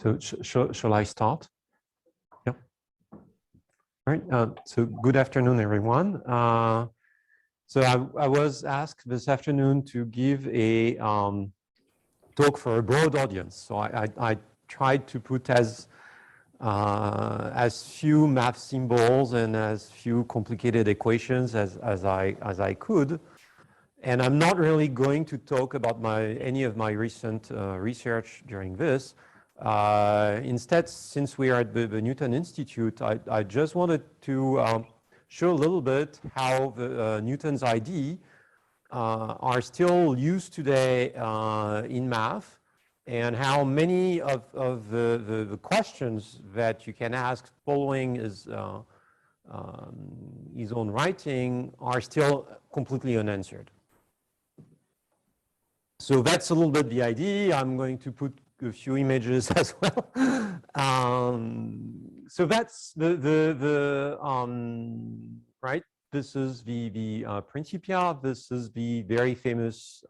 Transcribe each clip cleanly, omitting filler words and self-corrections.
So shall I start? Yeah. All right. So good afternoon, everyone. So I was asked this afternoon to give a talk for a broad audience. So I tried to put as few math symbols and as few complicated equations as I could. And I'm not really going to talk about any of my recent research during this. Instead, since we are at the Newton Institute, I just wanted to show a little bit how the Newton's ID are still used today in math, and how many of the questions that you can ask following his own writing are still completely unanswered. So that's a little bit the idea. I'm going to put a few images as well. So that's right. This is the Principia. This is the very famous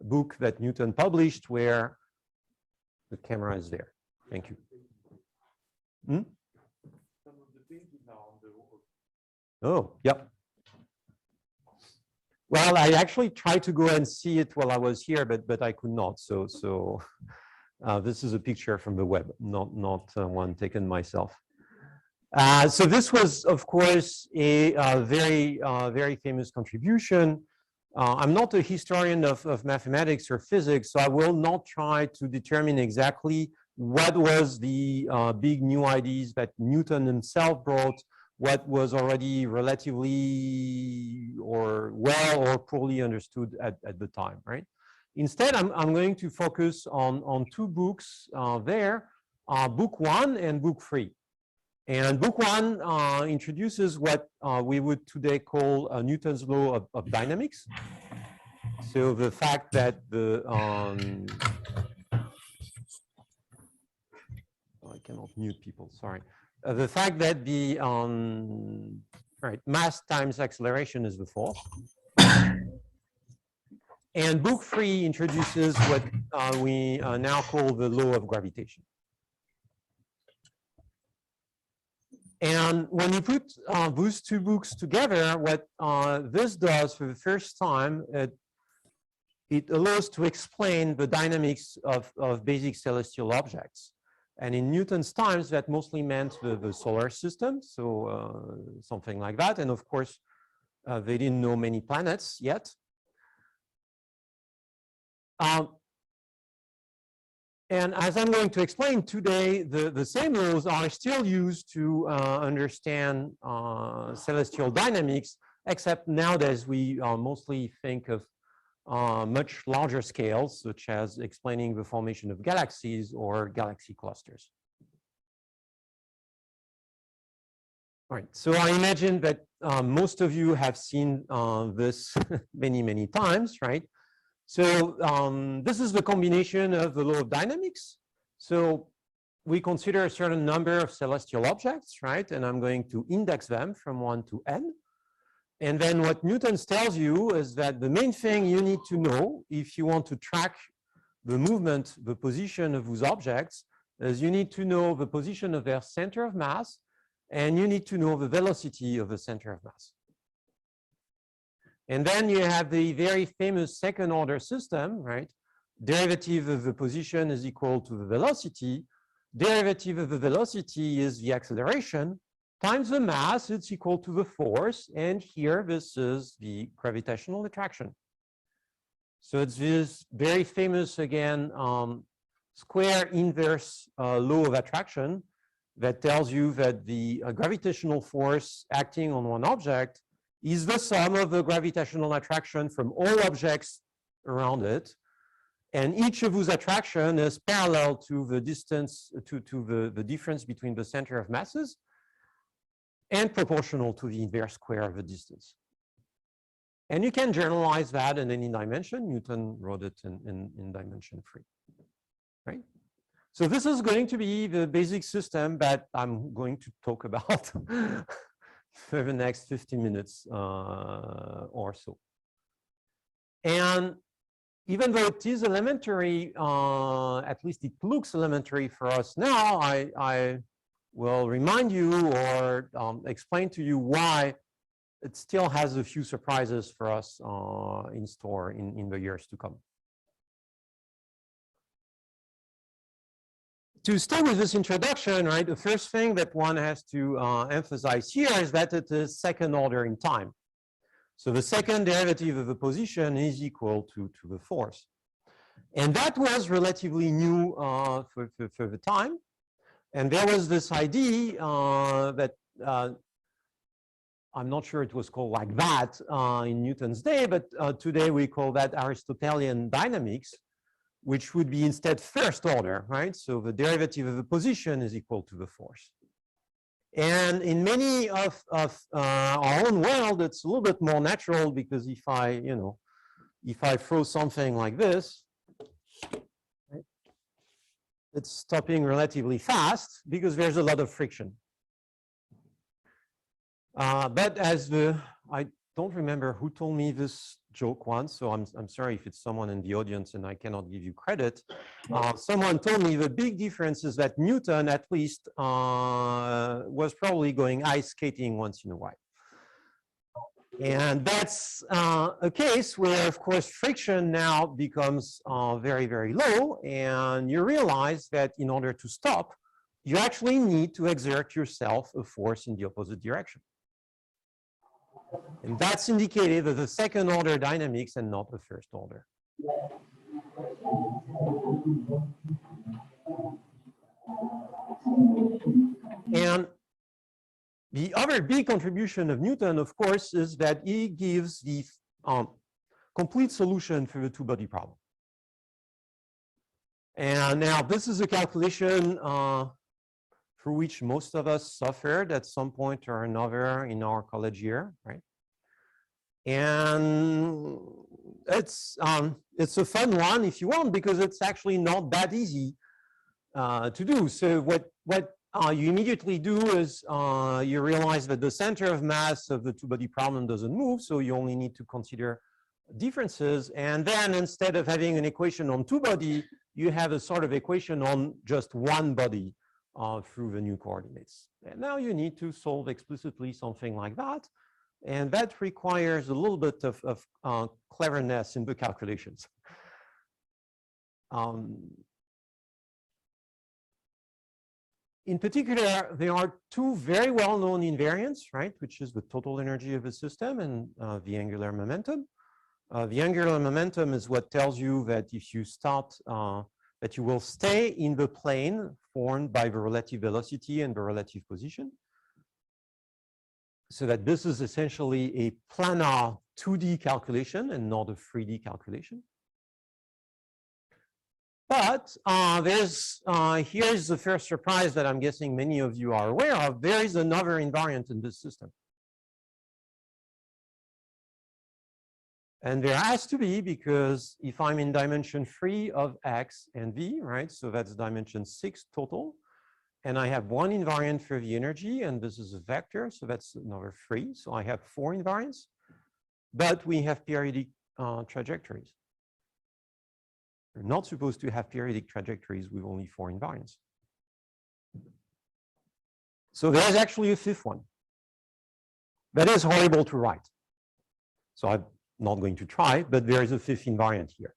book that Newton published, where the camera is there. Thank you. Oh, yeah. Well, I actually tried to go and see it while I was here, but I could not. So this is a picture from the web, not one taken myself. So this was, of course, a very famous contribution. I'm not a historian of mathematics or physics, so I will not try to determine exactly what was the big new ideas that Newton himself brought, what was already relatively or well or poorly understood at the time, right? Instead, I'm going to focus on two books there, book 1 and book 3. And book 1 introduces what we would today call Newton's law of dynamics. So the fact that I cannot mute people, sorry. The fact that the mass times acceleration is the force. And book 3 introduces what we now call the law of gravitation. And when you put those two books together, what this does for the first time, it allows to explain the dynamics of basic celestial objects. And in Newton's times, that mostly meant the solar system, so something like that. And of course, they didn't know many planets yet. And as I'm going to explain today, the same laws are still used to understand celestial dynamics, except nowadays we mostly think of much larger scales, such as explaining the formation of galaxies or galaxy clusters. All right, so I imagine that most of you have seen this many times, right? So this is the combination of the law of dynamics. So we consider a certain number of celestial objects, right? And I'm going to index them from 1 to n. And then what Newton tells you is that the main thing you need to know if you want to track the movement, the position of those objects, is you need to know the position of their center of mass, and you need to know the velocity of the center of mass. And then you have the very famous second order system, right? Derivative of the position is equal to the velocity. Derivative of the velocity is the acceleration times the mass, it's equal to the force. And here, this is the gravitational attraction. So it's this very famous, again, square inverse law of attraction that tells you that the gravitational force acting on one object is the sum of the gravitational attraction from all objects around it. And each of those attractions is parallel to the distance, to the difference between the center of masses, and proportional to the inverse square of the distance. And you can generalize that in any dimension. Newton wrote it in dimension 3, right? So this is going to be the basic system that I'm going to talk about for the next 15 minutes or so. And even though it is elementary, at least it looks elementary for us now, I will remind you or explain to you why it still has a few surprises for us in store in the years to come. To stay with this introduction, right, the first thing that one has to emphasize here is that it is second order in time. So the second derivative of a position is equal to the force. And that was relatively new for the time. And there was this idea that I'm not sure it was called like that in Newton's day, but today we call that Aristotelian Dynamics, which would be instead first order, right? So the derivative of a position is equal to the force. And in many of our own world, it's a little bit more natural because if I throw something like this, right, it's stopping relatively fast because there's a lot of friction. But as I don't remember who told me this joke once, so I'm sorry if it's someone in the audience and I cannot give you credit. Someone told me the big difference is that Newton, at least, was probably going ice skating once in a while. And that's a case where, of course, friction now becomes very, very low. And you realize that in order to stop, you actually need to exert yourself a force in the opposite direction. And that's indicated as a second order dynamics and not a first order. And the other big contribution of Newton, of course, is that he gives the complete solution for the two-body problem. And now this is a calculation through which most of us suffered at some point or another in our college year, right? And it's a fun one if you want, because it's actually not that easy to do. So what you immediately do is you realize that the center of mass of the two-body problem doesn't move, so you only need to consider differences. And then instead of having an equation on two-body, you have a sort of equation on just one body through the new coordinates. And now you need to solve explicitly something like that. And that requires a little bit of cleverness in the calculations. In particular, there are two very well-known invariants, right, which is the total energy of a system and the angular momentum. The angular momentum is what tells you that if you start, that you will stay in the plane formed by the relative velocity and the relative position. So that this is essentially a planar 2D calculation and not a 3D calculation. But here's the first surprise that I'm guessing many of you are aware of. There is another invariant in this system. And there has to be, because if I'm in dimension 3 of x and v, right, so that's dimension 6 total, and I have one invariant for the energy, and this is a vector, so that's another 3. So I have 4 invariants, but we have periodic trajectories. We're not supposed to have periodic trajectories with only 4 invariants. So there's actually a fifth one. That is horrible to write. So I'm not going to try, but there is a fifth invariant here.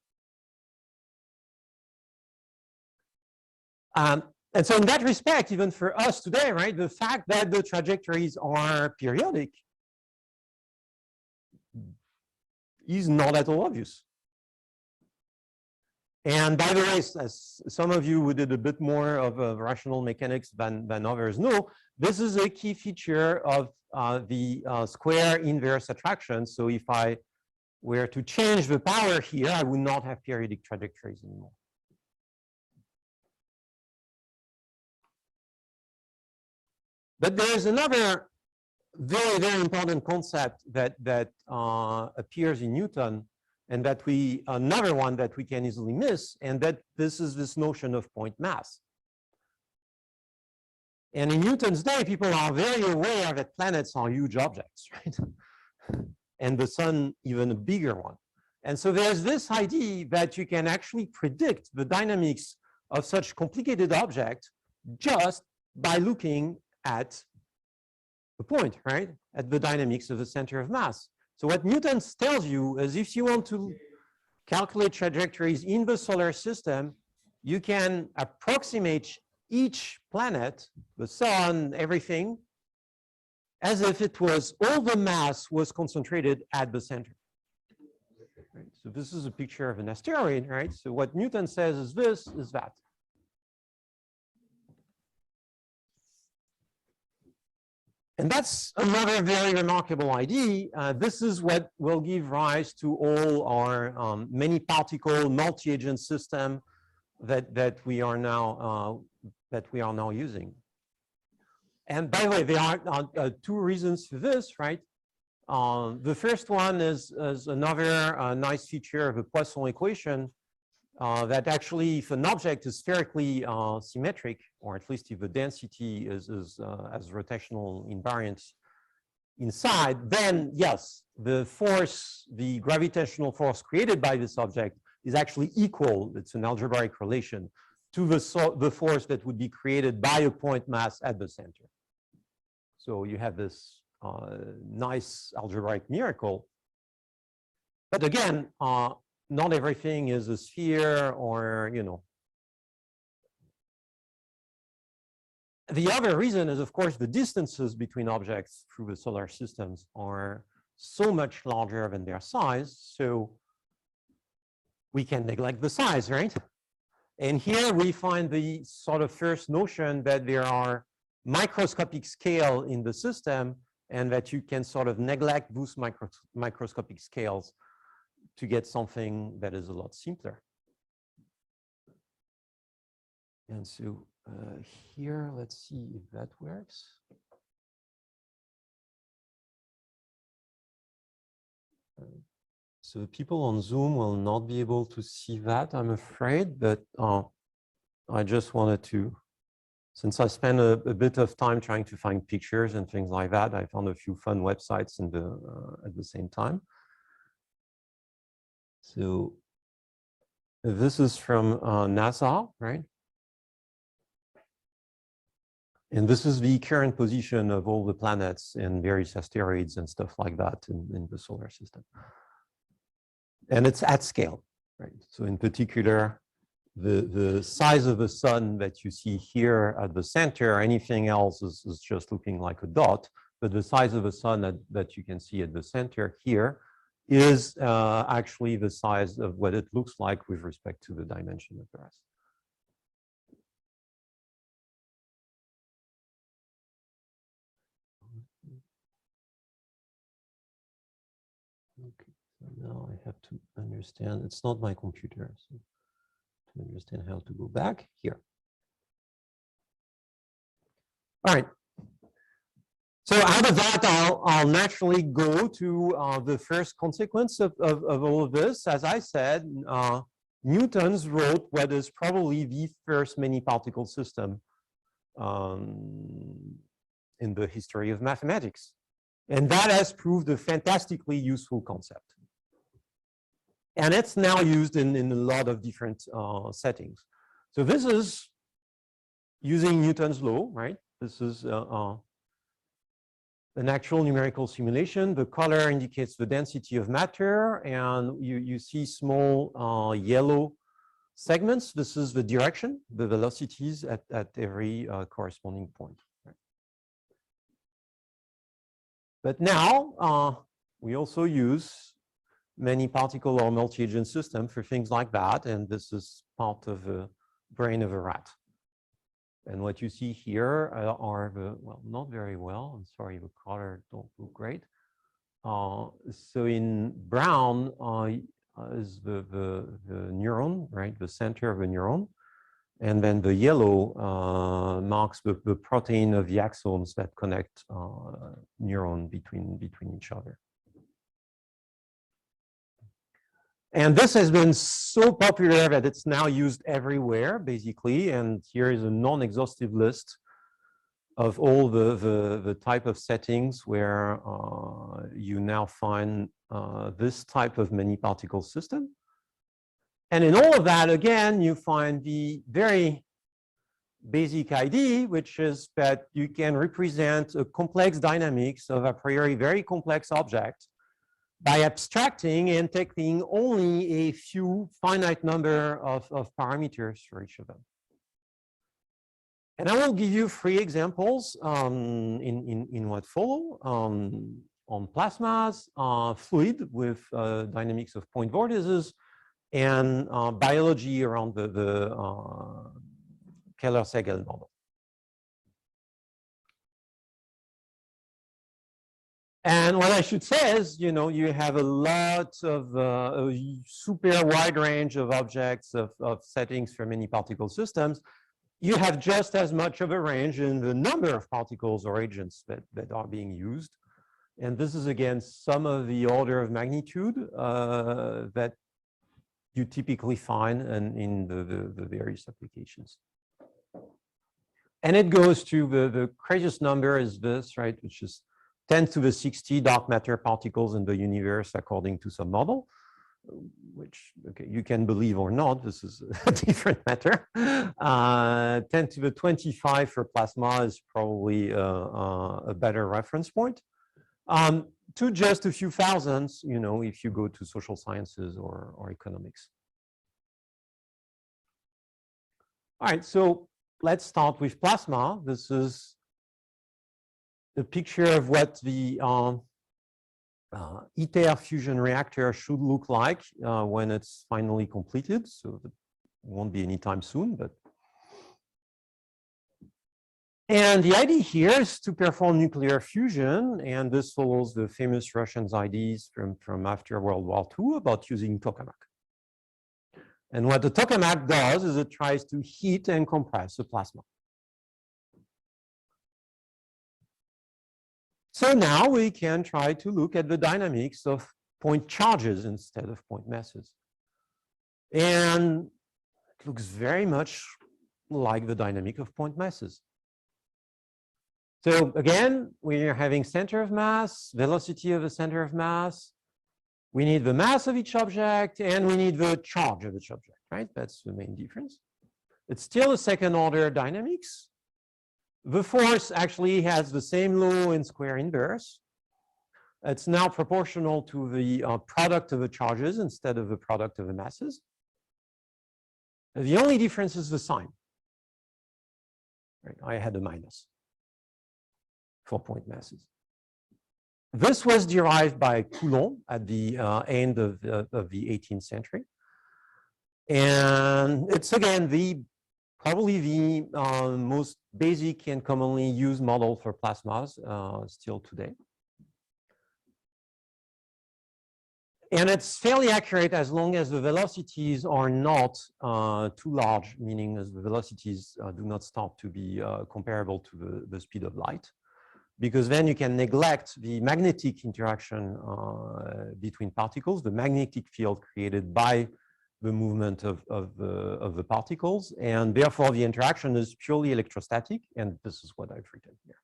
And so in that respect, even for us today, right, the fact that the trajectories are periodic is not at all obvious. And by the way, as some of you who did a bit more of rational mechanics than others know, this is a key feature of the square inverse attraction. So if I were to change the power here, I would not have periodic trajectories anymore. But there's another very, very important concept that appears in Newton, and that another one that we can easily miss, and that this is this notion of point mass. And in Newton's day, people are very aware that planets are huge objects, right? And the sun even a bigger one. And so there's this idea that you can actually predict the dynamics of such complicated objects just by looking at the point, right? At the dynamics of the center of mass. So what Newton tells you is if you want to calculate trajectories in the solar system, you can approximate each planet, the sun, everything, as if it was all the mass was concentrated at the center. Right? So this is a picture of an asteroid, right? So what Newton says is this, is that. And that's another very remarkable idea. This is what will give rise to all our many particle multi-agent system that we are now using. And by the way, there are two reasons for this, right? The first one is another nice feature of the Poisson equation that actually, if an object is spherically symmetric, or at least if the density has rotational invariance inside, then yes, the force, the gravitational force created by this object is actually equal. It's an algebraic relation to the force that would be created by a point mass at the center. So you have this nice algebraic miracle. But again, not everything is a sphere, or, you know. The other reason is, of course, the distances between objects through the solar systems are so much larger than their size. So we can neglect the size, right? And here we find the sort of first notion that there are microscopic scale in the system, and that you can sort of neglect those microscopic scales to get something that is a lot simpler. And so here, let's see if that works. So the people on Zoom will not be able to see that, I'm afraid, but I just wanted to, since I spent a bit of time trying to find pictures and things like that, I found a few fun websites at the same time. So this is from NASA, right? And this is the current position of all the planets and various asteroids and stuff like that in the solar system. And it's at scale, right? So in particular, the size of the sun that you see here at the center, anything else is just looking like a dot, but the size of the sun that you can see at the center here is actually the size of what it looks like with respect to the dimension of the rest. Okay, so now I have to understand, it's not my computer, so to understand how to go back here. All right. So out of that, I'll naturally go to the first consequence of all of this. As I said, Newton's wrote what is probably the first many-particle system in the history of mathematics. And that has proved a fantastically useful concept. And it's now used in a lot of different settings. So this is using Newton's law, right? This is an actual numerical simulation. The color indicates the density of matter, and you see small yellow segments. This is the direction, the velocities at every corresponding point. Right? But now we also use many-particle or multi-agent system for things like that, and this is part of the brain of a rat. And what you see here are the, well, not very well, I'm sorry, the color don't look great. So in brown is the neuron, right, the center of a neuron. And then the yellow marks the protein of the axons that connect neuron between each other. And this has been so popular that it's now used everywhere, basically. And here is a non-exhaustive list of all the type of settings where you now find this type of many-particle system. And in all of that, again, you find the very basic idea, which is that you can represent a complex dynamics of a priori very complex object by abstracting and taking only a few finite number of parameters for each of them. And I will give you 3 examples in what follow on plasmas, fluid with dynamics of point vortices, and biology around the Keller-Segel model. And what I should say is, you have a lot of a super wide range of objects of settings for many-particle systems. You have just as much of a range in the number of particles or agents that are being used. And this is, again, some of the order of magnitude that you typically find in the various applications. And it goes to the craziest number is this, right, which is 10 to the 60 dark matter particles in the universe according to some model, which, okay, you can believe or not, this is a different matter. 10 to the 25 for plasma is probably a better reference point. To just a few thousands, if you go to social sciences or economics. All right, so let's start with plasma. This is a picture of what the ITER fusion reactor should look like when it's finally completed. So it won't be anytime soon, but. And the idea here is to perform nuclear fusion, and this follows the famous Russian ideas from after World War II about using tokamak. And what the tokamak does is it tries to heat and compress the plasma. So now we can try to look at the dynamics of point charges instead of point masses. And it looks very much like the dynamic of point masses. So again, we are having center of mass, velocity of the center of mass. We need the mass of each object, and we need the charge of each object, right? That's the main difference. It's still a second order dynamics. The force actually has the same law in square inverse. It's now proportional to the product of the charges instead of the product of the masses. The only difference is the sign. Right? I had a minus for point masses. This was derived by Coulomb at the end of the 18th century. And it's, again, probably the most basic and commonly used model for plasmas still today. And it's fairly accurate as long as the velocities are not too large, meaning as the velocities do not start to be comparable to the speed of light, because then you can neglect the magnetic interaction between particles, the magnetic field created by the movement of the particles, and therefore the interaction is purely electrostatic, and this is what I've written here.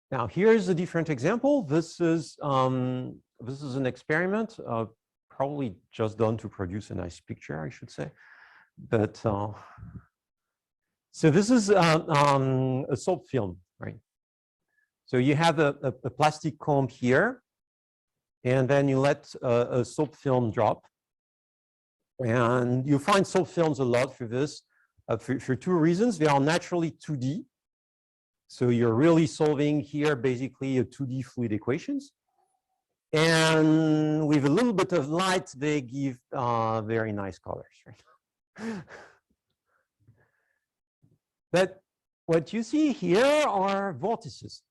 Now here's a different example. This is an experiment, probably just done to produce a nice picture, I should say, but. So this is a salt film, right? So you have a plastic comb here, and then you let a salt film drop. And you find salt films a lot for this, for 2 reasons. They are naturally 2D. So you're really solving here basically a 2D fluid equations. And with a little bit of light, they give very nice colors, right? But what you see here are vortices,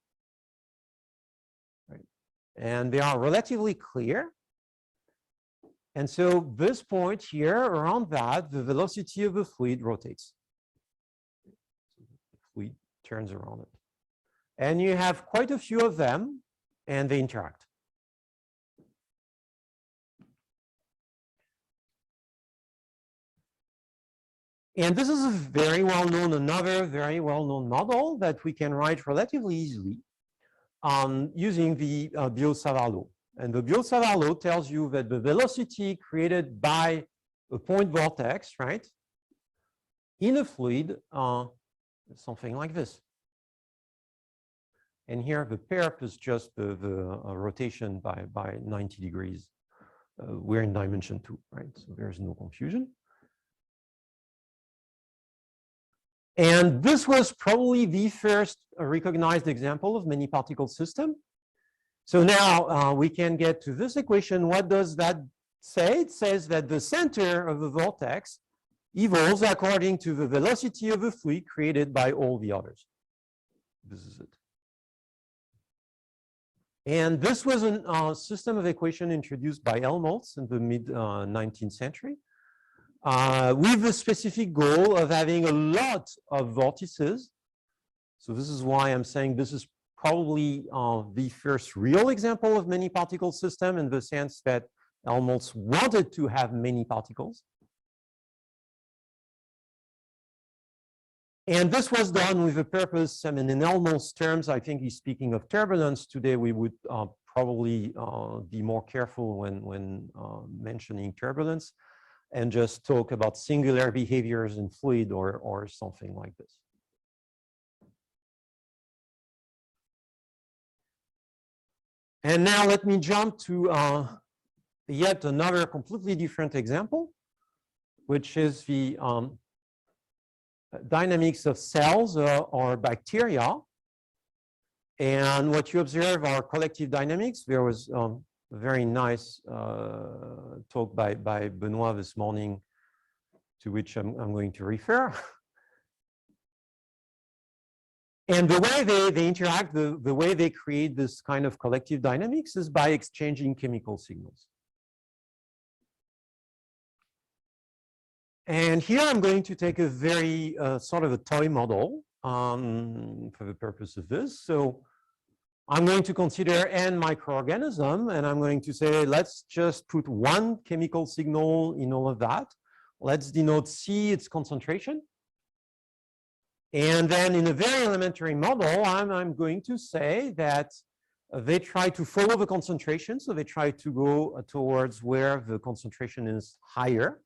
right? And they are relatively clear. And so this point here, around that, the velocity of the fluid rotates. The fluid turns around it. And you have quite a few of them, and they interact. And this is a very well-known, another very well-known model that we can write relatively easily using the Biot-Savart law. And the Biot-Savart law tells you that the velocity created by a point vortex, right, in a fluid, something like this. And here the perp is just the rotation by 90 degrees. We're in dimension 2, right? So there's no confusion. And this was probably the first recognized example of many-particle system. So now we can get to this equation. What does that say? It says that the center of the vortex evolves according to the velocity of the fluid created by all the others. This is it. And this was a system of equation introduced by Helmholtz in the mid-19th century with the specific goal of having a lot of vortices. So this is why I'm saying this is probably the first real example of many-particle system, in the sense that Helmholtz wanted to have many particles. And this was done with a purpose. I mean, in Helmholtz's terms, I think he's speaking of turbulence. Today, we would probably be more careful when mentioning turbulence, and just talk about singular behaviors in fluid or something like this. And now let me jump to yet another completely different example, which is the dynamics of cells or bacteria. And what you observe are collective dynamics. There was a very nice talk by Benoit this morning, to which I'm going to refer. And the way they interact, the way they create this kind of collective dynamics is by exchanging chemical signals. And here I'm going to take a very sort of a toy model for the purpose of this. So I'm going to consider n microorganism, and I'm going to say, let's just put one chemical signal in all of that. Let's denote C, its concentration. And then in a very elementary model, I'm going to say that they try to follow the concentration. So they try to go towards where the concentration is higher.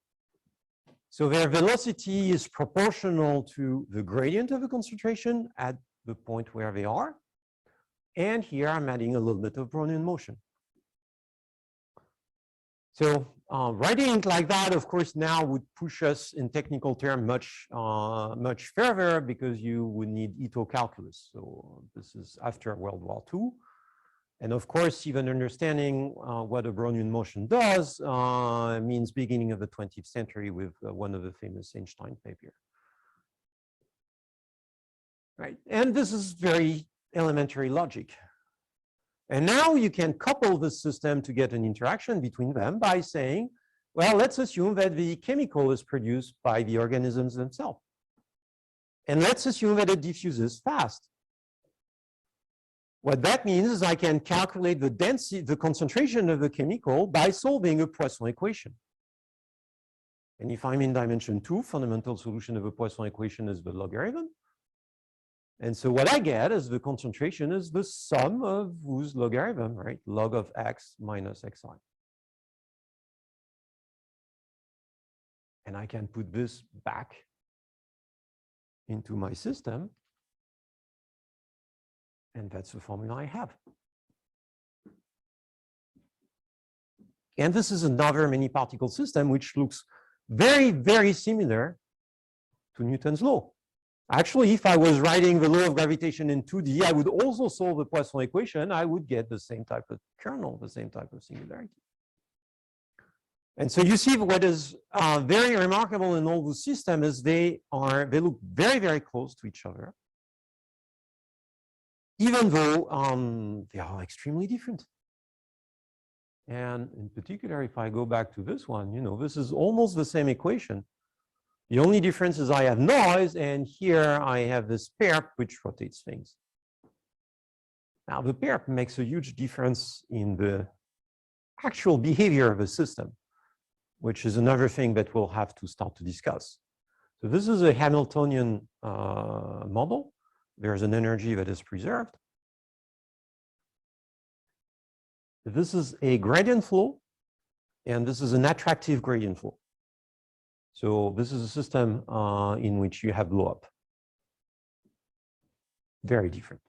So their velocity is proportional to the gradient of the concentration at the point where they are. And here I'm adding a little bit of Brownian motion. So writing it like that, of course, now would push us in technical terms much further, because you would need Ito calculus. So this is after World War II. And of course, even understanding what a Brownian motion does means beginning of the 20th century with one of the famous Einstein papers. Right, and this is very elementary logic. And now you can couple the system to get an interaction between them by saying, well, let's assume that the chemical is produced by the organisms themselves. And let's assume that it diffuses fast. What that means is I can calculate the density, the concentration of the chemical by solving a Poisson equation. And if I'm in dimension 2, fundamental solution of a Poisson equation is the logarithm. And so what I get is the concentration is the sum of whose logarithm, right? Log of x minus xi. And I can put this back into my system. And that's the formula I have. And this is another many-particle system, which looks very, very similar to Newton's law. Actually, if I was writing the law of gravitation in 2D, I would also solve the Poisson equation. I would get the same type of kernel, the same type of singularity. And so you see what is very remarkable in all the systems is they look very, very close to each other, even though they are extremely different. And in particular, if I go back to this one, you know, this is almost the same equation. The only difference is I have noise, and here I have this perp which rotates things. Now, the perp makes a huge difference in the actual behavior of a system, which is another thing that we'll have to start to discuss. So this is a Hamiltonian model. There's an energy that is preserved. This is a gradient flow, and this is an attractive gradient flow. So this is a system in which you have blow up. Very different.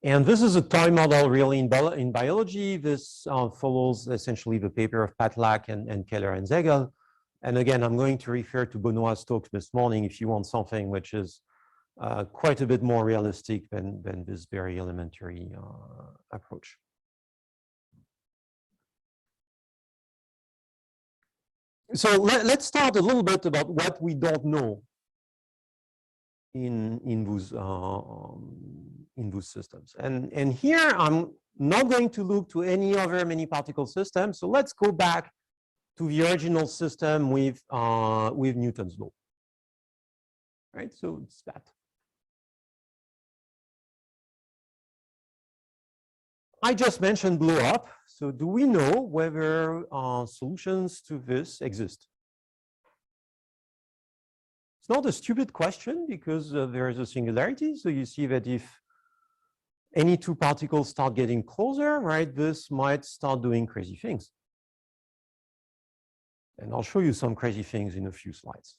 And this is a toy model really in biology. This follows essentially the paper of Patlak and Keller and Zegel. And again, I'm going to refer to Benoit's talk this morning if you want something which is quite a bit more realistic than this very elementary approach. So let's start a little bit about what we don't know in those systems. And here I'm not going to look to any other mini-particle system. So let's go back to the original system with Newton's law. Right, so it's that. I just mentioned blow up. So do we know whether solutions to this exist? It's not a stupid question because there is a singularity. So you see that if any two particles start getting closer, right, this might start doing crazy things. And I'll show you some crazy things in a few slides.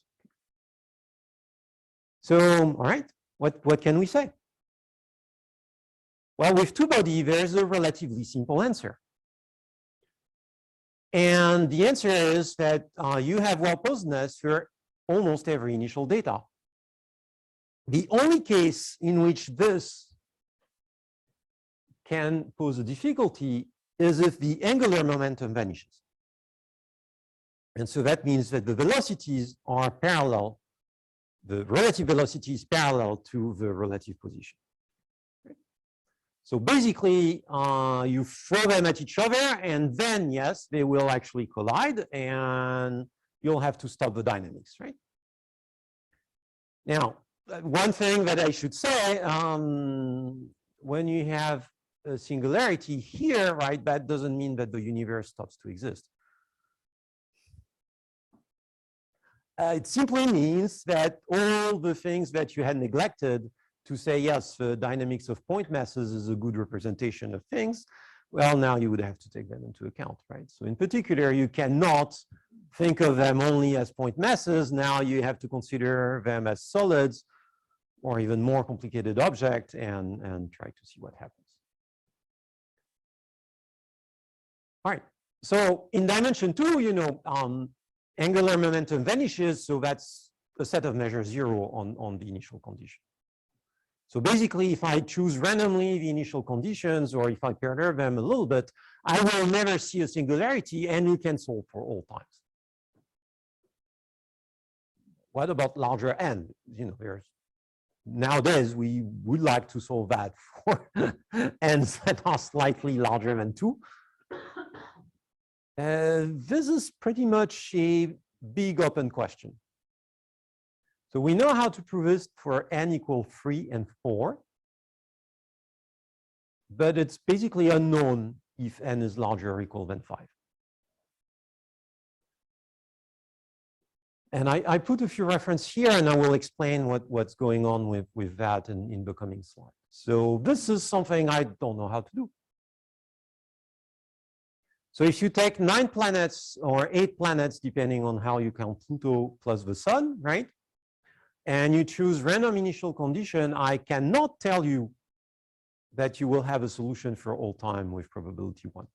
So, all right, what can we say? Well, with TwoBody, there's a relatively simple answer. And the answer is that you have well-posedness for almost every initial data. The only case in which this can pose a difficulty is if the angular momentum vanishes. And so that means that the velocities are parallel, the relative velocity is parallel to the relative position. So basically, you throw them at each other, and then, yes, they will actually collide, and you'll have to stop the dynamics, right? Now, one thing that I should say, when you have a singularity here, right, that doesn't mean that the universe stops to exist. It simply means that all the things that you had neglected to say, yes, the dynamics of point masses is a good representation of things, well, now you would have to take them into account, right? So in particular, you cannot think of them only as point masses. Now you have to consider them as solids or even more complicated objects and try to see what happens. All right, so in dimension 2, you know, angular momentum vanishes, so that's a set of measures 0 on the initial condition. So basically, if I choose randomly the initial conditions, or if I perturb them a little bit, I will never see a singularity, and you can solve for all times. What about larger n? You know, there's nowadays we would like to solve that for n's that are slightly larger than 2. This is pretty much a big open question. So we know how to prove this for n equal 3 and 4, but it's basically unknown if n is larger or equal than 5. And I put a few references here, and I will explain what's going on with that in the coming slide. So this is something I don't know how to do. So if you take 9 planets or 8 planets, depending on how you count Pluto plus the sun, right? And you choose random initial condition, I cannot tell you that you will have a solution for all time with probability 1.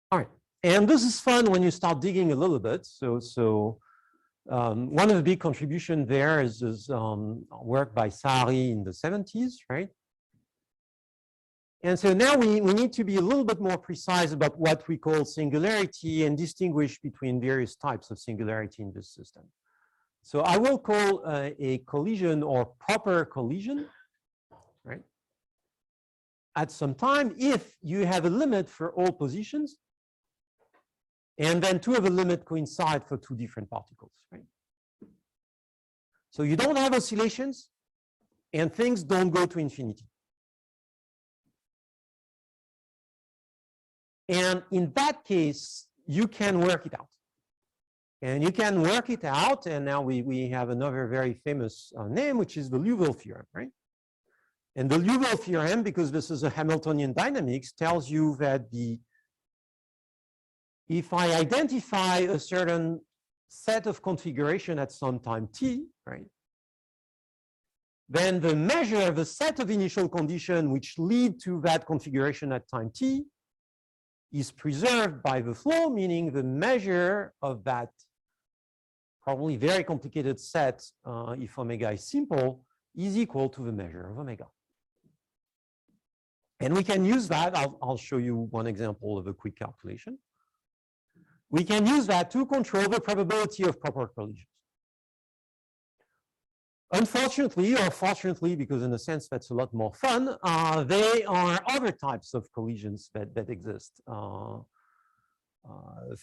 All right, and this is fun when you start digging a little bit. So one of the big contributions there is work by Sari in the 70s, right? And so now we need to be a little bit more precise about what we call singularity and distinguish between various types of singularity in this system. So I will call a collision or proper collision, right? At some time, if you have a limit for all positions, and then 2 of the limit coincide for 2 different particles, right? So you don't have oscillations, and things don't go to infinity. And in that case, you can work it out. And you can work it out. And now we have another very famous name, which is the Liouville theorem, right? And the Liouville theorem, because this is a Hamiltonian dynamics, tells you that if I identify a certain set of configuration at some time t, right, then the measure of a set of initial conditions which lead to that configuration at time t is preserved by the flow, meaning the measure of that probably very complicated set, if omega is simple, is equal to the measure of omega. And we can use that. I'll show you one example of a quick calculation. We can use that to control the probability of proper collisions. Unfortunately, or fortunately, because in a sense that's a lot more fun, there are other types of collisions that exist.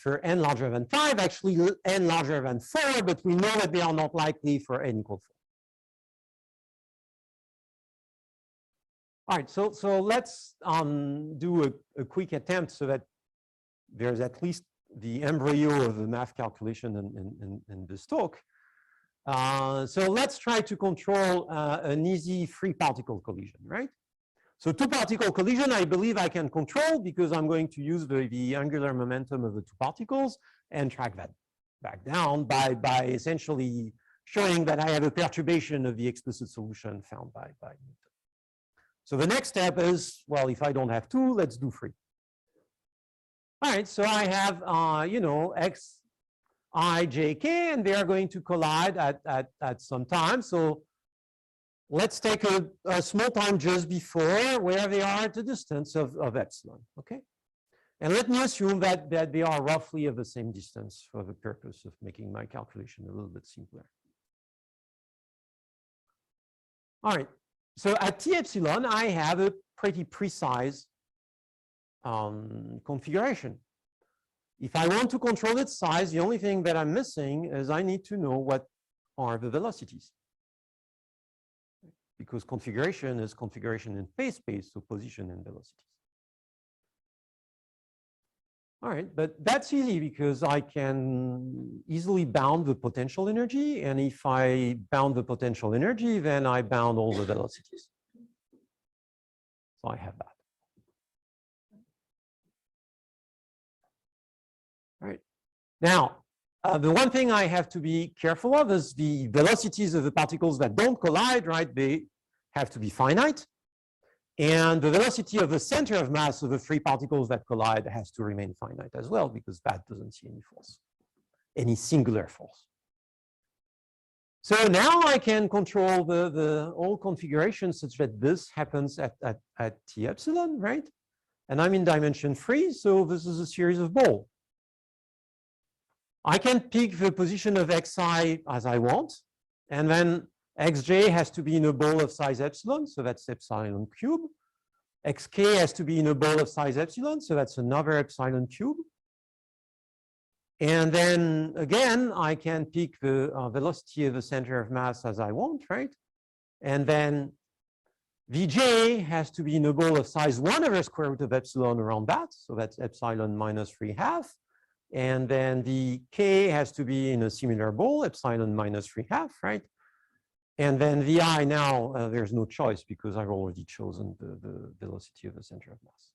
For n larger than 5, actually n larger than 4, but we know that they are not likely for n equal 4. All right, so let's do a quick attempt so that there's at least the embryo of the math calculation in this talk. So let's try to control an easy free particle collision, right? So two particle collision, I believe I can control because I'm going to use the angular momentum of the two particles and track that back down by essentially showing that I have a perturbation of the explicit solution found by Newton. So the next step is, well, if I don't have two, let's do free. All right, so I have, you know, x, I, j, k, and they are going to collide at some time. So let's take a small time just before where they are at a distance of epsilon, okay? And let me assume that they are roughly of the same distance for the purpose of making my calculation a little bit simpler. All right, so at t epsilon, I have a pretty precise configuration. If I want to control its size, the only thing that I'm missing is I need to know what are the velocities. Because configuration is configuration in phase space, so position and velocities. All right, but that's easy because I can easily bound the potential energy. And if I bound the potential energy, then I bound all the velocities. So I have that. All right. Now, the one thing I have to be careful of is the velocities of the particles that don't collide, right? They have to be finite. And the velocity of the center of mass of the three particles that collide has to remain finite as well, because that doesn't see any force, any singular force. So now I can control the whole configuration such that this happens at t epsilon, right? And I'm in dimension 3, so this is a series of balls. I can pick the position of xi as I want, and then xj has to be in a ball of size epsilon, so that's epsilon cube. Xk has to be in a ball of size epsilon, so that's another epsilon cube. And then again, I can pick the velocity of the center of mass as I want, right? And then Vj has to be in a ball of size 1 over square root of epsilon around that, so that's epsilon minus 3/2. And then the k has to be in a similar ball, epsilon minus 3/2, right? And then Vi now, there's no choice because I've already chosen the velocity of the center of mass.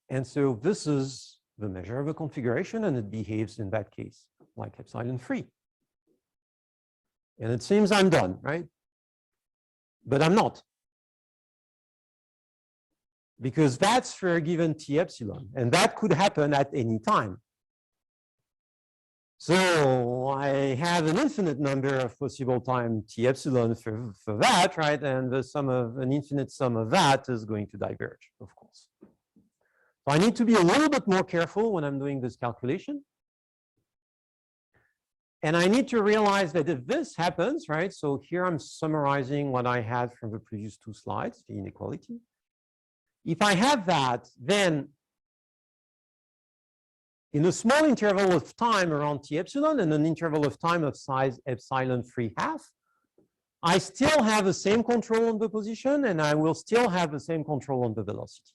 And so this is the measure of a configuration, and it behaves in that case like epsilon 3. And it seems I'm done, right? But I'm not. Because that's for a given t epsilon, and that could happen at any time. So I have an infinite number of possible time t epsilon for that, right? And the sum of an infinite sum of that is going to diverge, of course. So I need to be a little bit more careful when I'm doing this calculation. And I need to realize that if this happens, right? So here I'm summarizing what I had from the previous two slides, the inequality. If I have that, then in a small interval of time around t epsilon and an interval of time of size epsilon 3/2, I still have the same control on the position, and I will still have the same control on the velocity.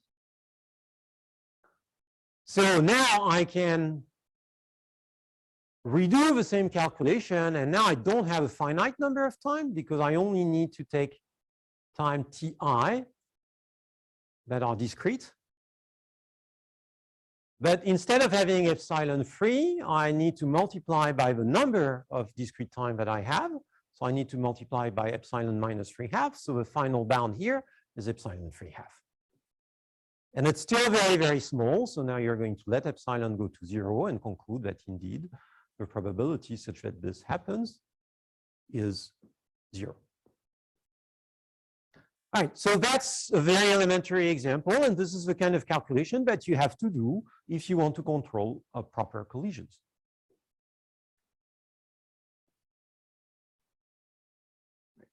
So now I can redo the same calculation, and now I don't have a finite number of time because I only need to take time ti that are discrete. But instead of having epsilon free, I need to multiply by the number of discrete time that I have. So I need to multiply by epsilon minus 3/2. So the final bound here is epsilon 3/2. And it's still very, very small. So now you're going to let epsilon go to 0 and conclude that indeed the probability such that this happens is 0. All right, so that's a very elementary example, and this is the kind of calculation that you have to do if you want to control proper collisions.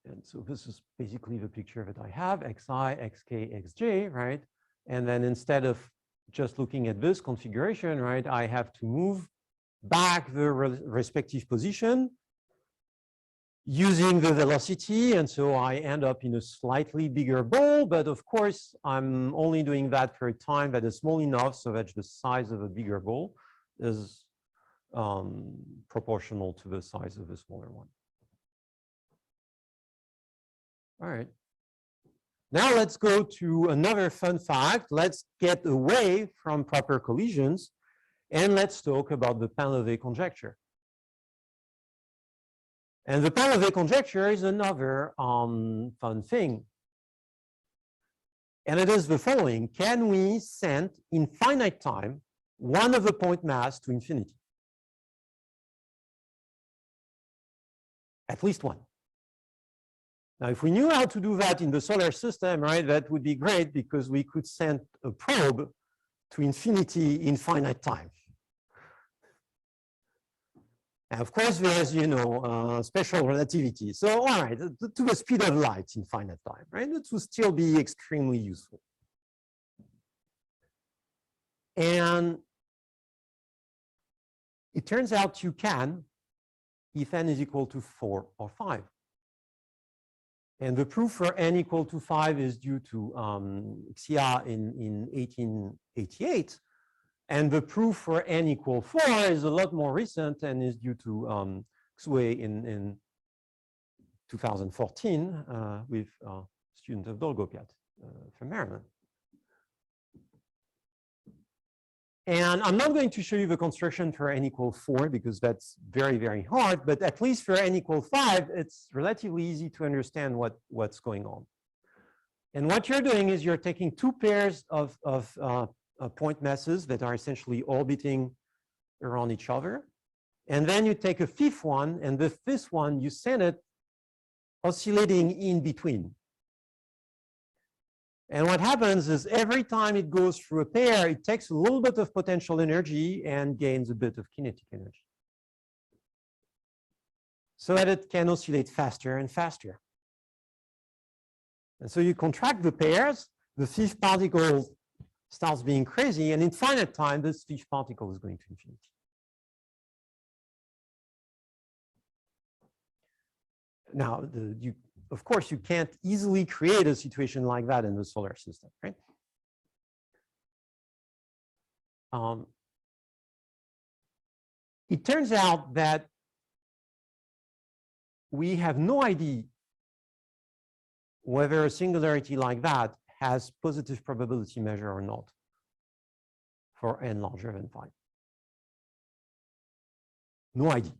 And so this is basically the picture that I have, xi, xk, xj, right? And then instead of just looking at this configuration, right, I have to move back the respective position using the velocity, and so I end up in a slightly bigger ball, but of course I'm only doing that for a time that is small enough so that the size of a bigger ball is proportional to the size of the smaller one. All right. Now let's go to another fun fact. Let's get away from proper collisions and let's talk about the Pain-Levé conjecture. And the Pain-Levé conjecture is another fun thing. And it is the following. Can we send in finite time one of the point mass to infinity? At least one. Now, if we knew how to do that in the solar system, right, that would be great because we could send a probe to infinity in finite time. And of course, there's, special relativity. So, all right, to the speed of light in finite time, right? It will still be extremely useful. And it turns out you can if n is equal to 4 or 5. And the proof for n equal to 5 is due to Xia in 1888. And the proof for n equal 4 is a lot more recent and is due to Xue in 2014 with a student of Dolgopiat from Maryland. And I'm not going to show you the construction for n equal 4 because that's very, very hard, but at least for n equal 5, it's relatively easy to understand what's going on. And what you're doing is you're taking two pairs of point masses that are essentially orbiting around each other. And then you take a fifth one, and the fifth one, you send it oscillating in between. And what happens is every time it goes through a pair, it takes a little bit of potential energy and gains a bit of kinetic energy, so that it can oscillate faster and faster. And so you contract the pairs, the fifth particle starts being crazy, and in finite time, this fifth particle is going to infinity. Now, of course, you can't easily create a situation like that in the solar system, right? It turns out that we have no idea whether a singularity like that has positive probability measure or not for n larger than 5. No idea.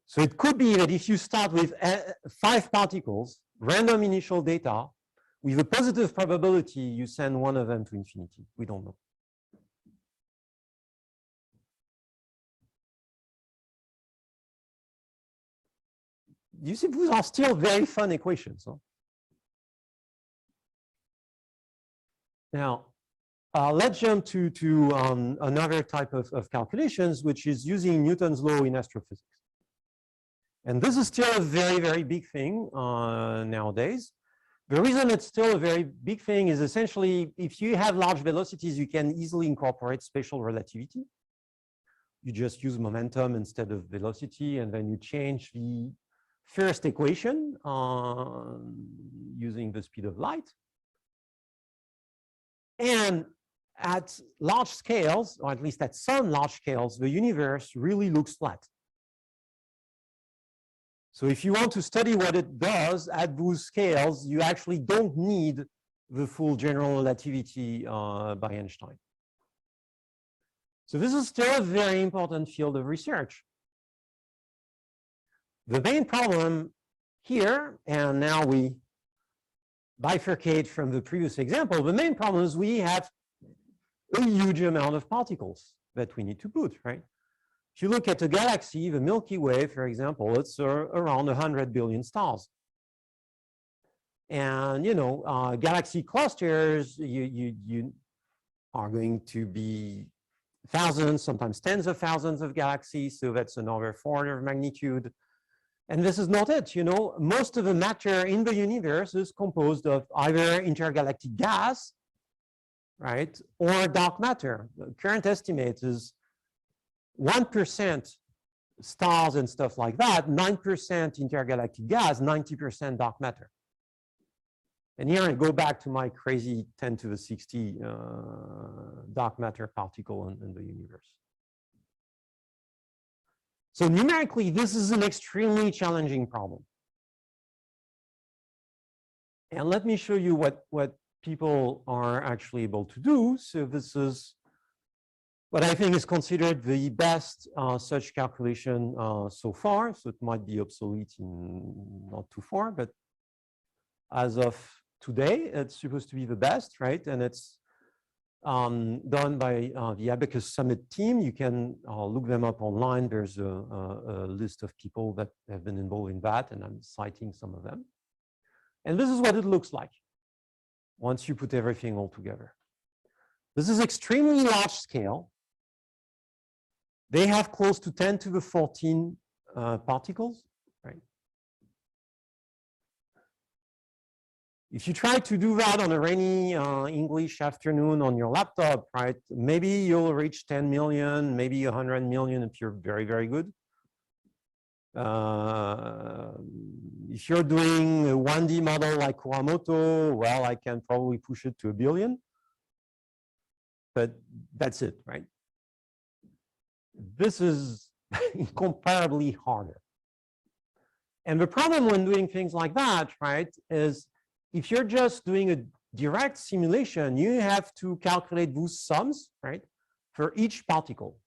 So it could be that if you start with 5 particles, random initial data, with a positive probability, you send one of them to infinity. We don't know. You see, these are still very fun equations. Huh? Now, let's jump to another type of calculations, which is using Newton's law in astrophysics. And this is still a very, very big thing nowadays. The reason it's still a very big thing is essentially if you have large velocities, you can easily incorporate spatial relativity. You just use momentum instead of velocity, and then you change the first equation using the speed of light. And at large scales, or at least at some large scales, the universe really looks flat. So if you want to study what it does at those scales, you actually don't need the full general relativity by Einstein. So this is still a very important field of research. The main problem here, and now we bifurcate from the previous example, the main problem is we have a huge amount of particles that we need to put, right? If you look at a galaxy, the Milky Way, for example, it's around 100 billion stars. And, you know, galaxy clusters, you are going to be thousands, sometimes tens of thousands of galaxies. So that's another order of magnitude. And this is not it. You know, most of the matter in the universe is composed of either intergalactic gas, right, or dark matter. The current estimate is 1% stars and stuff like that, 9% intergalactic gas, 90% dark matter. And here I go back to my crazy 10 to the 60 dark matter particle in the universe. So numerically, this is an extremely challenging problem. And let me show you what people are actually able to do. So this is what I think is considered the best such calculation so far. So it might be obsolete in not too far, but as of today, it's supposed to be the best, right? And it's done by the Abacus Summit team. You can look them up online. There's a list of people that have been involved in that, and I'm citing some of them. And this is what it looks like once you put everything all together. This is extremely large scale. They have close to 10 to the 14 particles, right? If you try to do that on a rainy English afternoon on your laptop, right, maybe you'll reach 10 million, maybe 100 million if you're very, very good. If you're doing a 1D model like Kuramoto, well, I can probably push it to 1 billion. But that's it, right? This is incomparably harder. And the problem when doing things like that, right, is if you're just doing a direct simulation, you have to calculate those sums, right, for each particle.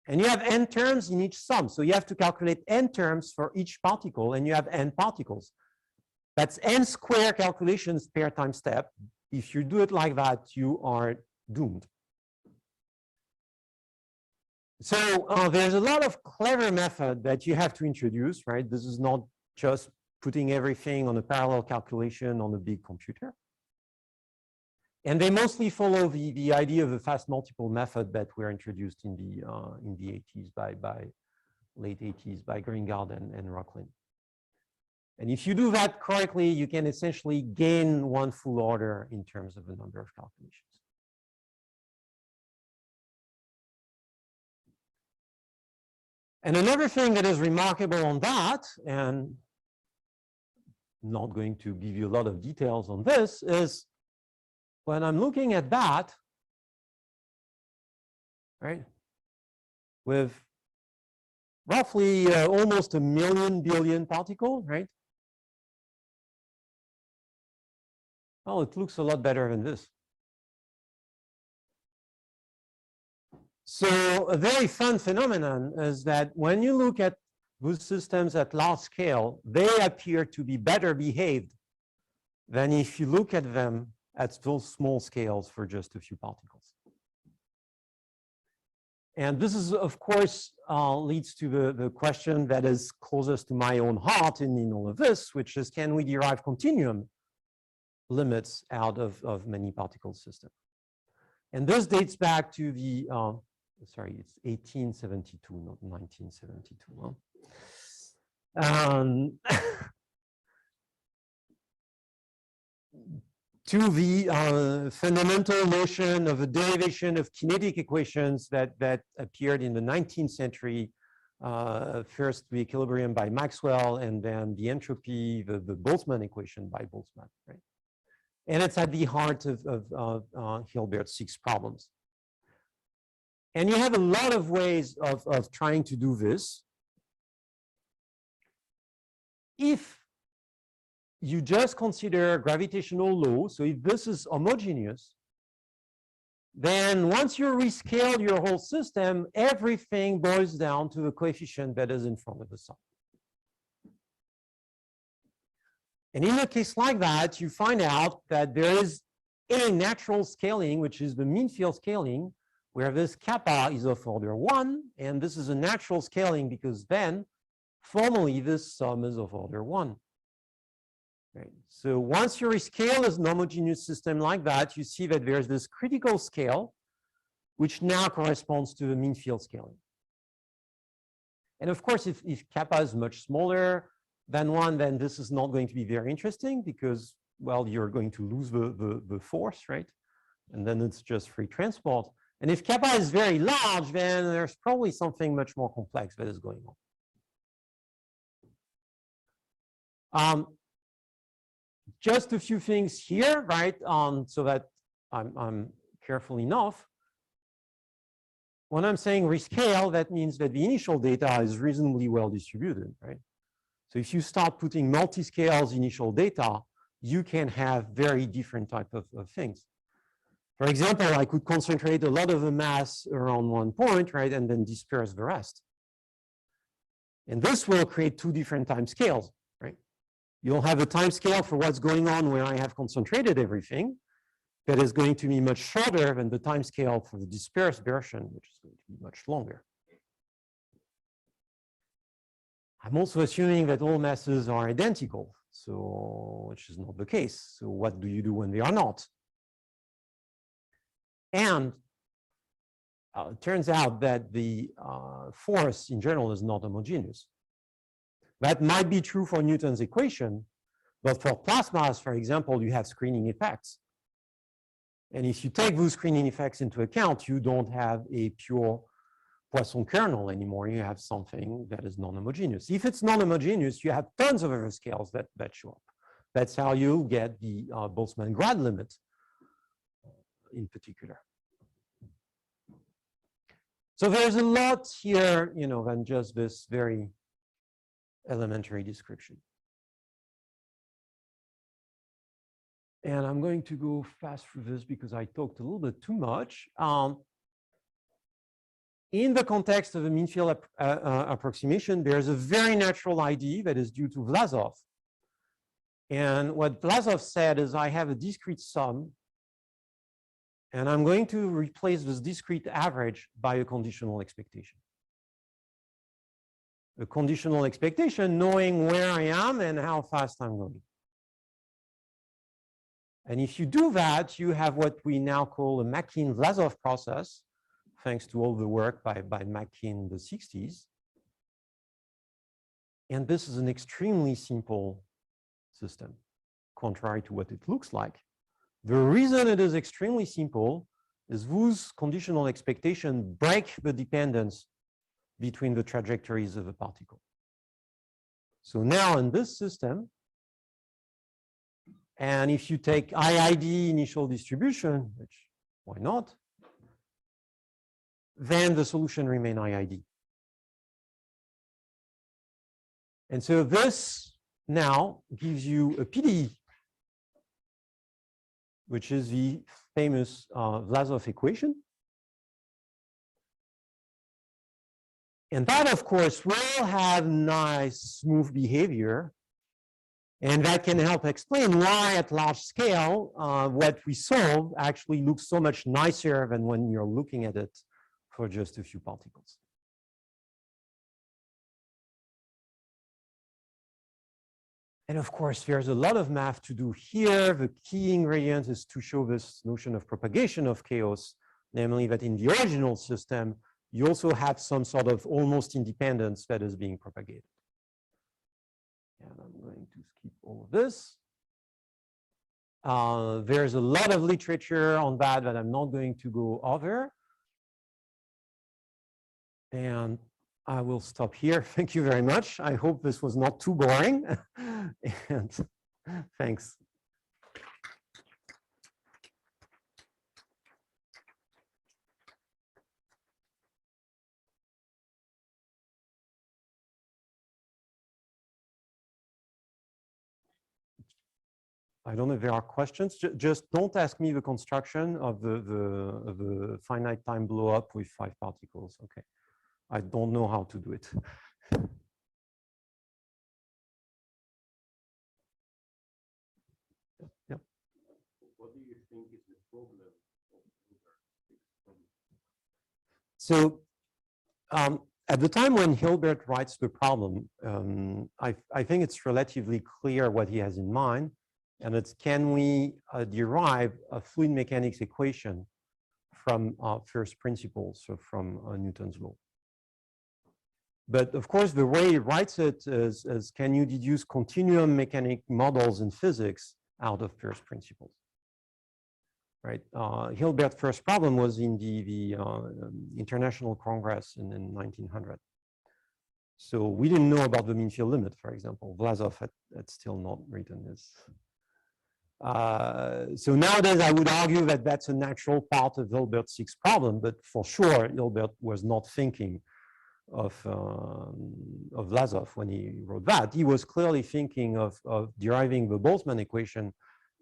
And you have n terms in each sum. So you have to calculate n terms for each particle, and you have n particles. That's n square calculations per time step. If you do it like that, you are doomed. So there's a lot of clever method that you have to introduce, right? This is not just putting everything on a parallel calculation on a big computer. And they mostly follow the idea of the fast multiple method that were introduced in the 80s by late 80s by Gringard and Rocklin. And if you do that correctly, you can essentially gain one full order in terms of the number of calculations. And another thing that is remarkable on that, and I'm not going to give you a lot of details on this, is when I'm looking at that, right, with roughly almost 1 million billion particle, right? Oh, it looks a lot better than this. So a very fun phenomenon is that when you look at those systems at large scale, they appear to be better behaved than if you look at them at those small scales for just a few particles. And this is, of course, leads to the question that is closest to my own heart in all of this, which is, can we derive continuum limits out of many particle systems? And this dates back to the, sorry, it's 1872, not 1972. To the fundamental notion of a derivation of kinetic equations that appeared in the 19th century, first the equilibrium by Maxwell, and then the entropy, the Boltzmann equation by Boltzmann, right? And it's at the heart of Hilbert's 6 problems. And you have a lot of ways of trying to do this. If you just consider gravitational law, so if this is homogeneous, then once you rescale your whole system, everything boils down to the coefficient that is in front of the sun. And in a case like that, you find out that there is a natural scaling, which is the mean field scaling, where this kappa is of order 1, and this is a natural scaling because then formally this sum is of order 1. Right. So once you rescale a non-homogeneous system like that, you see that there's this critical scale, which now corresponds to the mean field scaling. And of course, if kappa is much smaller than 1, then this is not going to be very interesting because, well, you're going to lose the force, right? And then it's just free transport. And if kappa is very large, then there's probably something much more complex that is going on. Just a few things here, right? So that I'm careful enough. When I'm saying rescale, that means that the initial data is reasonably well distributed, right? So if you start putting multiscales initial data, you can have very different type of things. For example, I could concentrate a lot of the mass around one point, right, and then disperse the rest. And this will create 2 different time scales, right? You'll have a time scale for what's going on where I have concentrated everything that is going to be much shorter than the time scale for the dispersed version, which is going to be much longer. I'm also assuming that all masses are identical, so which is not the case. So what do you do when they are not? And it turns out that the force in general is not homogeneous. That might be true for Newton's equation, but for plasmas, for example, you have screening effects. And if you take those screening effects into account, you don't have a pure Poisson kernel anymore. You have something that is non-homogeneous. If it's non-homogeneous, you have tons of other scales that show up. That's how you get the Boltzmann-Grad limit in particular. So there's a lot here, than just this very elementary description. And I'm going to go fast through this because I talked a little bit too much. In the context of a mean field approximation, there's a very natural ID that is due to Lazov. And what Lazov said is I have a discrete sum, and I'm going to replace this discrete average by a conditional expectation. A conditional expectation knowing where I am and how fast I'm going. And if you do that, you have what we now call a Makin-Lazov process, thanks to all the work by Makin in the 60s. And this is an extremely simple system, contrary to what it looks like. The reason it is extremely simple is those conditional expectations break the dependence between the trajectories of a particle. So now in this system, and if you take IID initial distribution, which why not, then the solution remains IID. And so this now gives you a PDE, which is the famous Lazov equation. And that, of course, will have nice, smooth behavior. And that can help explain why at large scale, what we solve actually looks so much nicer than when you're looking at it for just a few particles. And of course, there's a lot of math to do here. The key ingredient is to show this notion of propagation of chaos, namely that in the original system, you also have some sort of almost independence that is being propagated. And I'm going to skip all of this. There's a lot of literature on that I'm not going to go over. And I will stop here. Thank you very much. I hope this was not too boring. And thanks. I don't know if there are questions. Just don't ask me the construction of the finite time blow up with 5 particles. Okay, I don't know how to do it. Yeah. What do you think is the problem of Hilbert? So at the time when Hilbert writes the problem, I think it's relatively clear what he has in mind. And it's, can we derive a fluid mechanics equation from first principles, so from Newton's law? But of course, the way he writes it is can you deduce continuum mechanic models in physics out of first principles? Right. Hilbert's first problem was in the International Congress in 1900. So we didn't know about the mean field limit, for example. Lazov had still not written this. So nowadays, I would argue that that's a natural part of Hilbert's sixth problem, but for sure, Hilbert was not thinking of Lazov when he wrote that. He was clearly thinking of deriving the Boltzmann equation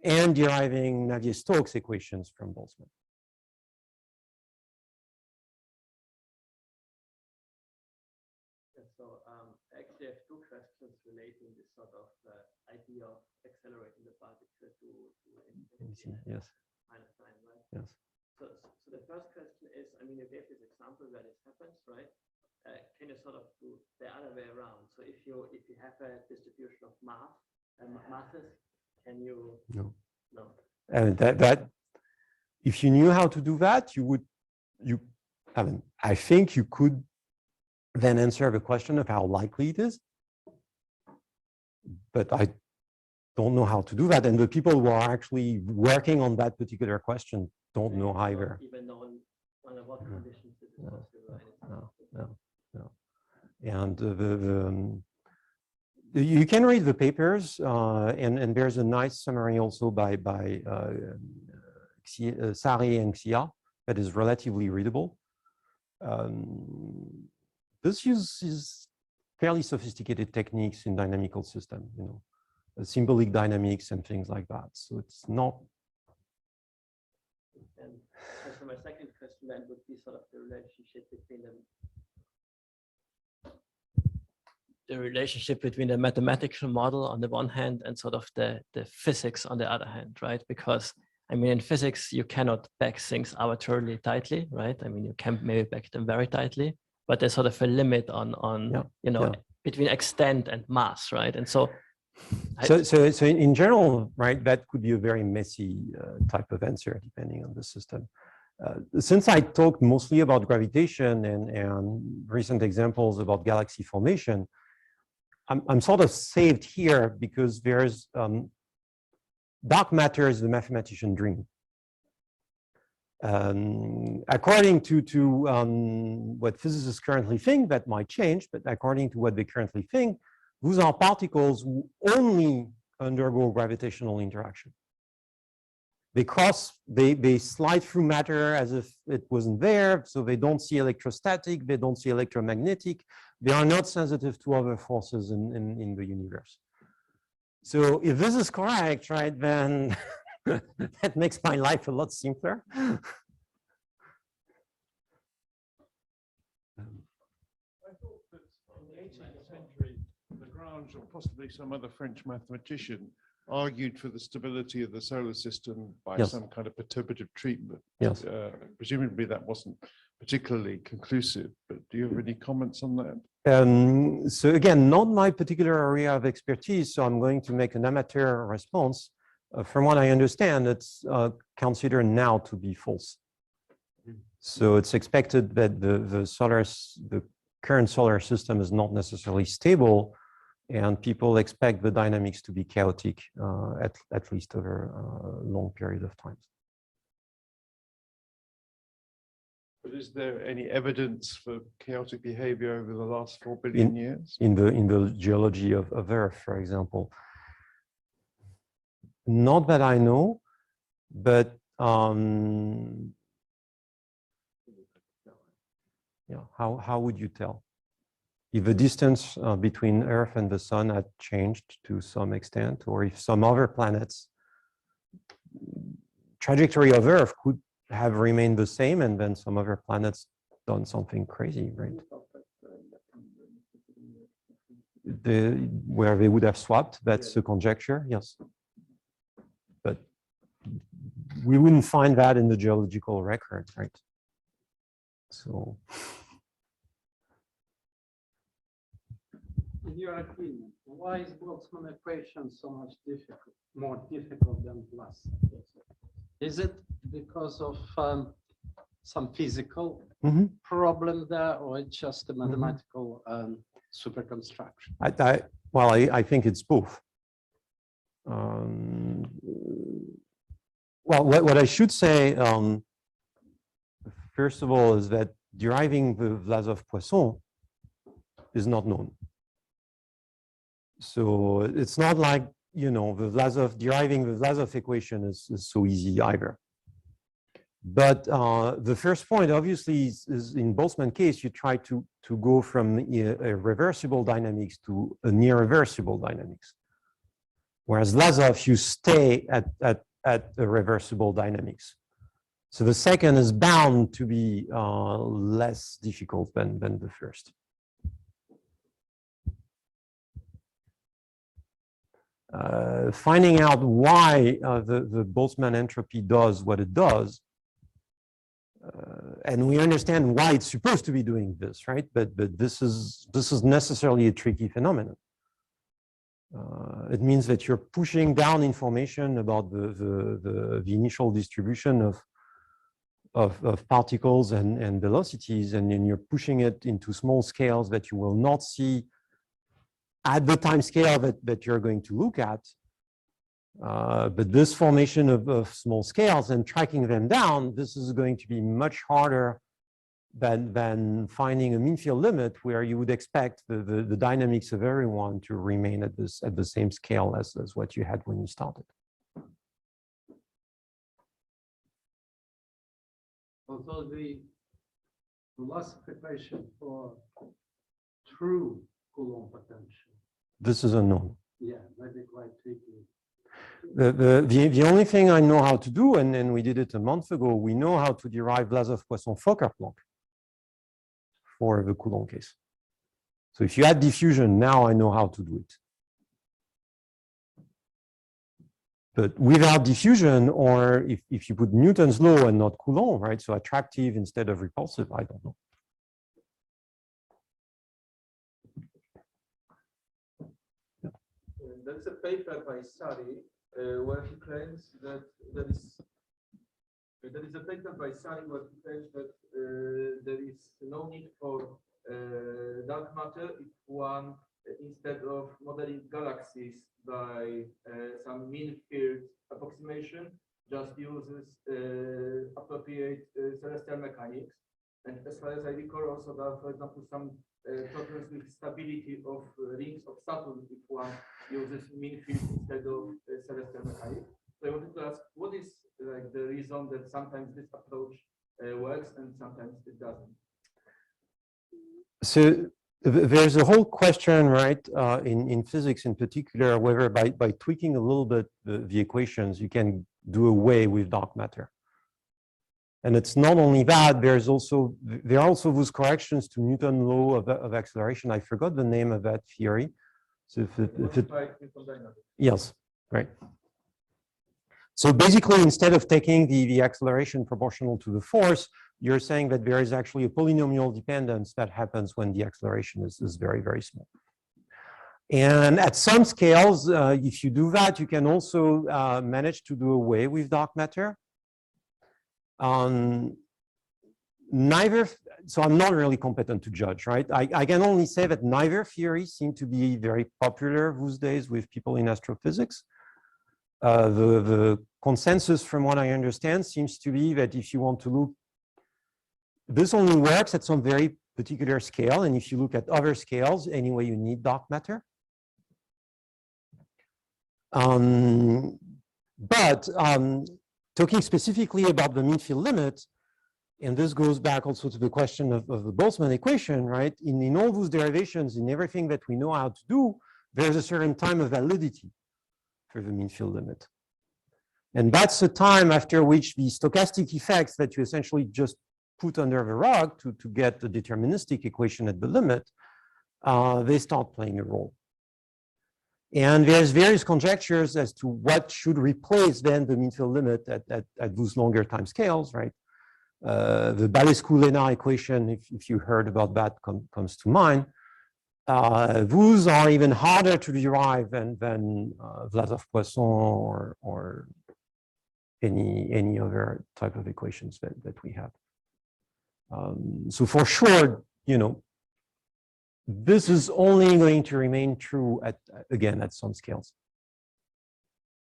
and deriving Navier-Stokes equations from Boltzmann. So actually, I have two questions relating this sort of idea of accelerating the particle to infinity. Yes. Minus time, right? Yes. So the first question is, I mean, you gave this example where this happens, right? Can you sort of do the other way around? So if you have a distribution of masses, can you? No. No. And that if you knew how to do that, I think you could then answer the question of how likely it is. But I don't know how to do that. And the people who are actually working on that particular question don't know either. Even know under what conditions it is possible. No. And you can read the papers, and there's a nice summary also by Sari and Xia that is relatively readable. This uses fairly sophisticated techniques in dynamical system, symbolic dynamics and things like that. So it's not. And so my second question then would be sort of the relationship between the mathematical model on the one hand and sort of the physics on the other hand, right? Because I mean, in physics, you cannot back things arbitrarily tightly, right? I mean, you can maybe back them very tightly, but there's sort of a limit on between extent and mass, right? And so in general, right, that could be a very messy type of answer depending on the system. Since I talked mostly about gravitation and recent examples about galaxy formation, I'm sort of saved here because there's dark matter is the mathematician dream. According to what physicists currently think, that might change, but according to what they currently think, those are particles who only undergo gravitational interaction. They slide through matter as if it wasn't there, so they don't see electrostatic, they don't see electromagnetic, they are not sensitive to other forces in the universe. So if this is correct, right, then that makes my life a lot simpler. I thought that in the 18th century, Lagrange or possibly some other French mathematician argued for the stability of the solar system by some kind of perturbative treatment. Yes. Presumably that wasn't particularly conclusive, but do you have any comments on that? So again, not my particular area of expertise, so I'm going to make an amateur response. From what I understand, it's considered now to be false. So it's expected that the current solar system is not necessarily stable, and people expect the dynamics to be chaotic, at least over a long period of time. But is there any evidence for chaotic behavior over the last 4 billion years? In the geology of Earth, for example? Not that I know, but how would you tell? If the distance between Earth and the Sun had changed to some extent, or if some other planets trajectory of Earth could have remained the same, and then some other planets done something crazy, right? Where they would have swapped, that's a conjecture, yes. But we wouldn't find that in the geological record, right? So. In your opinion, why is Boltzmann equation so much more difficult than Lasse? Is it because of some physical problem there, or it's just a mathematical superconstruction? Well, I think it's both. Well, what I should say, first of all, is that deriving the Lazov Poisson is not known. So it's not like, you know, deriving the Lazov equation is so easy either. But the first point, obviously, is in Boltzmann case, you try to go from a reversible dynamics to a near reversible dynamics. Whereas Lazov, you stay at a reversible dynamics. So the second is bound to be less difficult than the first. Finding out why the Boltzmann entropy does what it does, and we understand why it's supposed to be doing this, right? But this is necessarily a tricky phenomenon. It means that you're pushing down information about the initial distribution of particles and velocities, and then you're pushing it into small scales that you will not see at the time scale that you're going to look at. But this formation of small scales and tracking them down, this is going to be much harder than finding a mean field limit where you would expect the dynamics of everyone to remain at the same scale as what you had when you started. Although the Lasse equation for true Coulomb potential. This is unknown. Yeah, maybe quite tricky. The only thing I know how to do, and we did it a month ago, we know how to derive Lazov-Poisson-Fokker-Planck for the Coulomb case. So if you add diffusion, now I know how to do it. But without diffusion, or if you put Newton's law and not Coulomb, right? So attractive instead of repulsive, I don't know. There is a paper by Sari where he claims that there is a paper by Sari where he claims that there is no need for dark matter if one, instead of modeling galaxies by some mean field approximation, just uses appropriate celestial mechanics. And as far as I recall, also there are, for example, some problems with stability of rings of Saturn if one uses mean field instead of celestial mechanics. So I wanted to ask, what is like the reason that sometimes this approach works and sometimes it doesn't? So there's a whole question, right, in physics in particular, whether by tweaking a little bit the equations, you can do away with dark matter. And it's not only that, there are also those corrections to Newton's law of acceleration. I forgot the name of that theory. So yes, right. So basically, instead of taking the acceleration proportional to the force, you're saying that there is actually a polynomial dependence that happens when the acceleration is very, very small. And at some scales, if you do that, you can also manage to do away with dark matter. So I'm not really competent to judge, right? I can only say that neither theory seem to be very popular these days with people in astrophysics. The consensus, from what I understand, seems to be that if you want to look, this only works at some very particular scale, and if you look at other scales, anyway, you need dark matter. Talking specifically about the mean field limit, and this goes back also to the question of the Boltzmann equation, right? In all those derivations, in everything that we know how to do, there's a certain time of validity for the mean field limit. And that's the time after which the stochastic effects that you essentially just put under the rug to get the deterministic equation at the limit, they start playing a role. And there's various conjectures as to what should replace then the mean field limit at those longer time scales, right? The Balescu-Lénard equation, if you heard about that, comes to mind. Those are even harder to derive than Lazov-Poisson or any other type of equations that we have. So for sure, you know, this is only going to remain true again at some scales,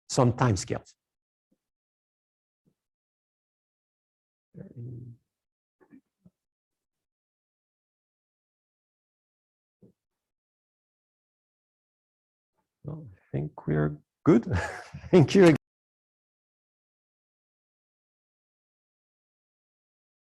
some time scales. Well, I think we're good. Thank you again.